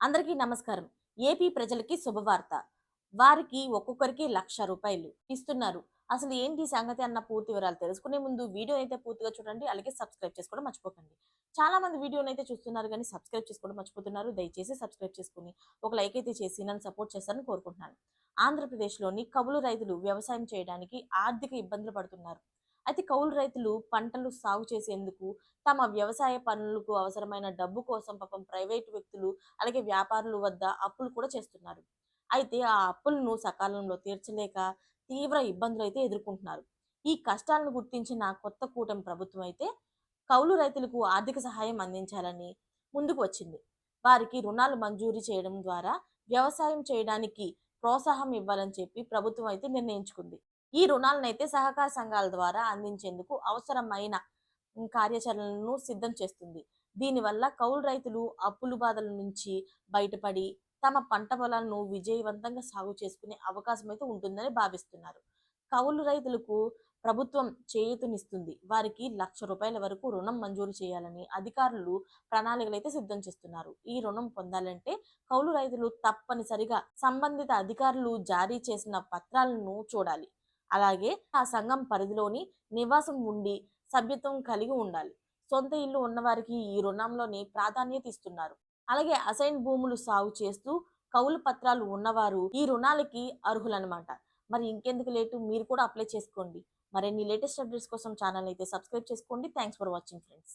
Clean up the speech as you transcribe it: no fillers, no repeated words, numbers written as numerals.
అందరికీ నమస్కారం. ఏపీ ప్రజలకి శుభవార్త. వారికి ఒక్కొక్కరికి ₹1,00,000 ఇస్తున్నారు. అసలు ఏంటి సంగతి అన్న పూర్తి వివరాలు తెలుసుకునే ముందు వీడియోనైతే పూర్తిగా చూడండి. అలాగే సబ్స్క్రైబ్ చేసుకోవడం మర్చిపోకండి. చాలా మంది వీడియోనైతే చూస్తున్నారు గానీ సబ్స్క్రైబ్ చేసుకోవడం మర్చిపోతున్నారు. దయచేసి సబ్స్క్రైబ్ చేసుకొని ఒక లైక్ అయితే చేసి నన్ను సపోర్ట్ చేస్తారని కోరుకుంటున్నాను. ఆంధ్రప్రదేశ్‌లోని కౌలు రైతులు వ్యవసాయం చేయడానికి ఆర్థిక ఇబ్బందులు పడుతున్నారు. అయితే కౌలు రైతులు పంటలు సాగు చేసేందుకు తమ వ్యవసాయ పనులకు అవసరమైన డబ్బు కోసం పాపం ప్రైవేటు వ్యక్తులు అలాగే వ్యాపారుల వద్ద అప్పులు కూడా చేస్తున్నారు. అయితే ఆ అప్పులను సకాలంలో తీర్చలేక తీవ్ర ఇబ్బందులైతే ఎదుర్కొంటున్నారు. ఈ కష్టాలను గుర్తించిన కొత్త కూటమి ప్రభుత్వం అయితే కౌలు రైతులకు ఆర్థిక సహాయం అందించాలని ముందుకు వచ్చింది. వారికి రుణాలు మంజూరు చేయడం ద్వారా వ్యవసాయం చేయడానికి ప్రోత్సాహం ఇవ్వాలని చెప్పి ప్రభుత్వం అయితే నిర్ణయించుకుంది. ఈ రుణాలనైతే సహకార సంఘాల ద్వారా అందించేందుకు అవసరమైన కార్యాచరణలను సిద్ధం చేస్తుంది. దీనివల్ల కౌలు రైతులు అప్పుల బాధల నుంచి బయటపడి తమ పంట పొలాలను విజయవంతంగా సాగు చేసుకునే అవకాశం అయితే ఉంటుందని భావిస్తున్నారు. కౌలు రైతులకు ప్రభుత్వం చేయూతనిస్తుంది. వారికి ₹1,00,000 వరకు రుణం మంజూరు చేయాలని అధికారులు ప్రణాళికలైతే సిద్ధం చేస్తున్నారు. ఈ రుణం పొందాలంటే కౌలు రైతులు తప్పనిసరిగా సంబంధిత అధికారులు జారీ చేసిన పత్రాలను చూడాలి. అలాగే ఆ సంఘం పరిధిలోని నివాసం ఉండి సభ్యత్వం కలిగి ఉండాలి. సొంత ఇల్లు ఉన్నవారికి ఈ రుణంలోని ప్రాధాన్యత ఇస్తున్నారు. అలాగే అసైన్ భూములు సాగు చేస్తూ కౌలు పత్రాలు ఉన్నవారు ఈ రుణాలకి అర్హులనమాట. మరి ఇంకెందుకు లేటు, మీరు కూడా అప్లై చేసుకోండి. మరిన్ని లేటెస్ట్ అప్డేట్స్ కోసం ఛానల్ అయితే సబ్స్క్రైబ్ చేసుకోండి. Thanks for watching friends.